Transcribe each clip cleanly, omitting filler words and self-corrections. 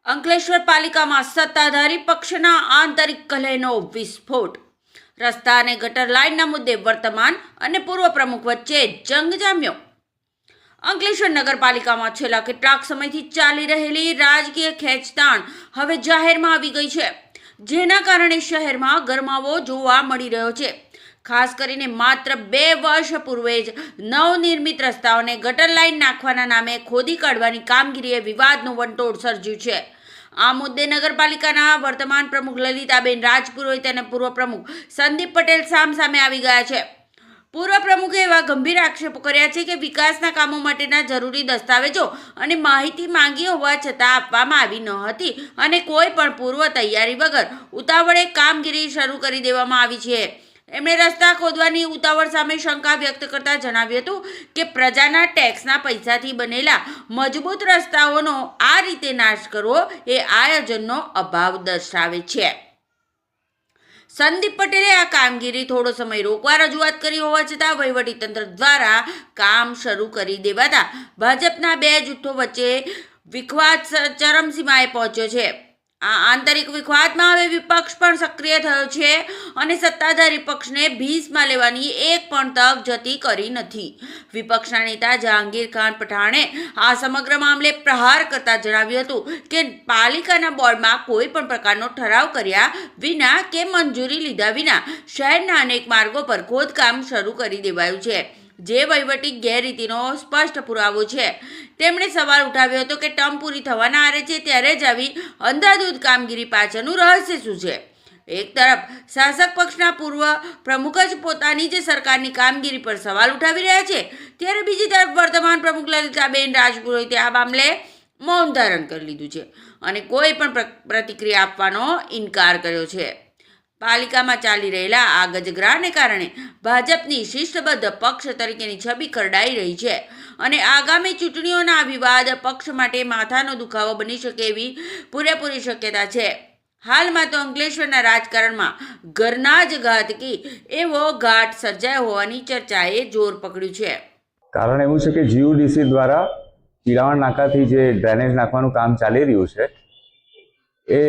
અંકલેશ્વર પાલિકામાં સત્તાધારી પક્ષના આંતરિક કલહનો વિસ્ફોટ. રસ્તા અને ગટર લાઇનના મુદ્દે વર્તમાન અને પૂર્વ પ્રમુખ વચ્ચે જંગ જામ્યો. અંકલેશ્વર નગરપાલિકામાં છેલ્લા કેટલાક સમયથી ચાલી રહેલી રાજકીય ખેંચતાણ હવે જાહેરમાં આવી ગઈ છે, જેના કારણે શહેરમાં ગરમાવો જોવા મળી રહ્યો છે. ખાસ કરીને માત્ર 2 વર્ષ પૂર્વે જ નવનિર્મિત રસ્તાઓને ગટર લાઇન નાખવાના નામે ખોદી કાઢવાની કામગીરીએ વિવાદનું વંટોળ સર્જ્યું છે. આ મુદ્દે નગરપાલિકાના વર્તમાન પ્રમુખ લલિતાબેન રાજપુરોહિત અને પૂર્વ પ્રમુખ સંદીપ પટેલ સામસામે આવી ગયા છે. પૂર્વ પ્રમુખે એવા ગંભીર આક્ષેપો કર્યા છે કે વિકાસના કામો માટેના જરૂરી દસ્તાવેજો અને માહિતી માંગી હોવા છતાં આપવામાં આવી ન હતી અને કોઈ પણ પૂર્વ તૈયારી વગર ઉતાવળે કામગીરી શરૂ કરી દેવામાં આવી છે. એમણે રસ્તા ખોદવાની ઉતાવળ સામે શંકા વ્યક્ત કરતા જણાવ્યું હતું કે પ્રજાના ટેક્સના પૈસાથી બનેલા મજબૂત રસ્તાઓનો આ રીતે નાશ કરવો એ આયોજનનો અભાવ દર્શાવે છે. સંદીપ પટેલે આ કામગીરી થોડો સમય રોકવા રજૂઆત કરી હોવા છતાં વહીવટીતંત્ર દ્વારા કામ શરૂ કરી દેવાતા ભાજપના 2 જૂથો વચ્ચે વિખવાદ ચરમસીમાએ પહોંચ્યો છે. આ આંતરિક વિખવાદમાં હવે વિપક્ષ પણ સક્રિય થયો છે અને સત્તાધારી પક્ષને ભીસમાં લેવાની એક પણ તક જતી કરી નથી. વિપક્ષના નેતા જહાંગીર ખાન પઠાણે આ સમગ્ર મામલે પ્રહાર કરતા જણાવ્યું હતું કે પાલિકાના બોર્ડમાં કોઈ પણ પ્રકારનો ઠરાવ કર્યા વિના કે મંજૂરી લીધા વિના શહેરના અનેક માર્ગો પર ખોદકામ શરૂ કરી દેવાયું છે, જે વહીવટી ગેરરીતિનો સ્પષ્ટ પુરાવો છે. તેમણે સવાલ ઉઠાવ્યો હતો કે ટર્મ પૂરી થવાના આરે છે ત્યારે જ આવી અંધાધૂંધ કામગીરી પાછળનું રહસ્ય શું છે. એક તરફ શાસક પક્ષના પૂર્વ પ્રમુખ જ પોતાની જ સરકારની કામગીરી પર સવાલ ઉઠાવી રહ્યા છે, ત્યારે બીજી તરફ વર્તમાન પ્રમુખ લલિતાબેન રાજપુરોહિતે આ મામલે મૌન ધારણ કરી લીધું છે અને કોઈ પણ પ્રતિક્રિયા આપવાનો ઇનકાર કર્યો છે. પાલિકામાં ચાલી રહેલા આ ગજગરાને કારણે ભાજપની શિસ્તબદ્ધ પક્ષ તરીકેની છબી ખરડાઈ રહી છે અને આગામી ચૂંટણીઓના આ વિવાદ પક્ષ માટે માથાનો દુખાવો બની શકે એવી પૂરેપૂરી શક્યતા છે. હાલમાં તો અંકલેશ્વરના રાજકારણમાં ઘરના જ ઘાતકી એવો ઘાટ સર્જાયો હોવાની ચર્ચાએ જોર પકડ્યું છે. કારણ એવું છે કે જીયુડીસી દ્વારા પીરાવણ નાકાથી જે ડ્રેનેજ નાખવાનું કામ ચાલી રહ્યું છે એ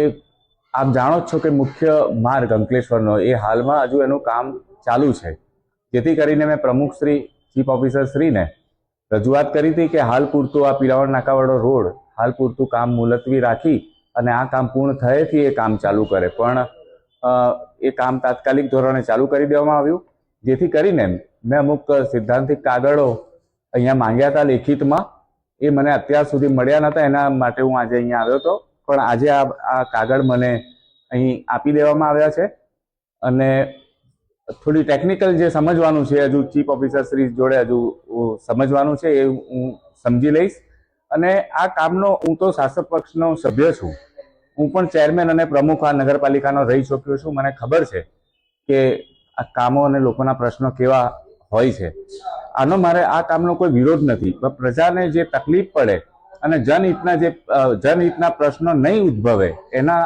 આપ જાણો જ છો કે મુખ્ય માર્ગ અંકલેશ્વરનો એ હાલમાં હજુ એનું કામ ચાલુ છે, જેથી કરીને મેં પ્રમુખ શ્રી ચીફ ઓફિસર શ્રીને રજૂઆત કરી હતી કે હાલ પૂરતું આ પીરાવણ નાકાવાળો રોડ હાલ પૂરતું કામ મુલતવી રાખી અને આ કામ પૂર્ણ થયેથી એ કામ ચાલુ કરે, પણ એ કામ તાત્કાલિક ધોરણે ચાલુ કરી દેવામાં આવ્યું, જેથી કરીને મેં અમુક સિદ્ધાંતિક કાગળો અહીંયા માંગ્યા હતા લેખિતમાં. એ મને અત્યાર સુધી મળ્યા નહોતા, એના માટે હું આજે અહીંયા આવ્યો હતો, પણ આજે આ કાગળ મને અહીં આપી દેવામાં આવ્યા છે અને થોડી ટેકનિકલ જે સમજવાનું છે હજુ ચીફ ઓફિસર શ્રી જોડે હજુ સમજવાનું છે એ હું સમજી લઈશ. અને આ કામનો હું તો શાસક પક્ષનો સભ્ય છું, હું પણ ચેરમેન અને પ્રમુખ આ નગરપાલિકાનો રહી ચૂક્યો છું. મને ખબર છે કે આ કામો અને લોકોના પ્રશ્નો કેવા હોય છે. આનો મારે આ કામનો કોઈ વિરોધ નથી, પણ પ્રજાને જે તકલીફ પડે અને જનહિતના પ્રશ્નો નહીં ઉદ્ભવે એના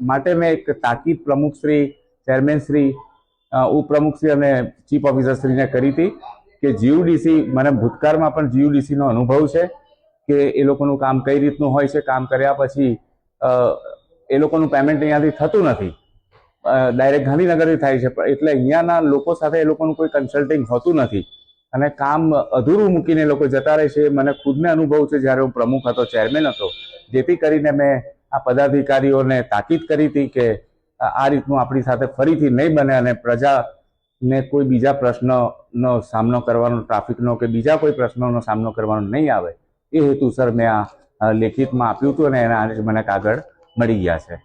માટે મેં એક તાકીદ પ્રમુખશ્રી, ચેરમેનશ્રી, ઉપપ્રમુખશ્રી અને ચીફ ઓફિસરશ્રીને કરી હતી કે જીયુડીસી, મને ભૂતકાળમાં પણ જીયુડીસીનો અનુભવ છે કે એ લોકોનું કામ કઈ રીતનું હોય છે. કામ કર્યા પછી એ લોકોનું પેમેન્ટ અહીંયાથી થતું નથી, ડાયરેક્ટ ગાંધીનગરથી થાય છે, એટલે અહીંયાના લોકો સાથે એ લોકોનું કોઈ કન્સલ્ટિંગ હોતું નથી અને કામ અધૂરું મૂકીને લોકો જતા રહે છે. મને ખુદને અનુભવ છે જ્યારે હું પ્રમુખ હતો, ચેરમેન હતો, જેથી કરીને મેં આ પદાધિકારીઓને તાકીદ કરી હતી કે આ રીતનું આપણી સાથે ફરીથી નહીં બને અને પ્રજાને કોઈ બીજા પ્રશ્નનો સામનો કરવાનો, ટ્રાફિકનો કે બીજા કોઈ પ્રશ્નોનો સામનો કરવાનો નહીં આવે, એ હેતુસર મેં આ લેખિતમાં આપ્યું હતું અને એના મને કાગળ મળી ગયા છે.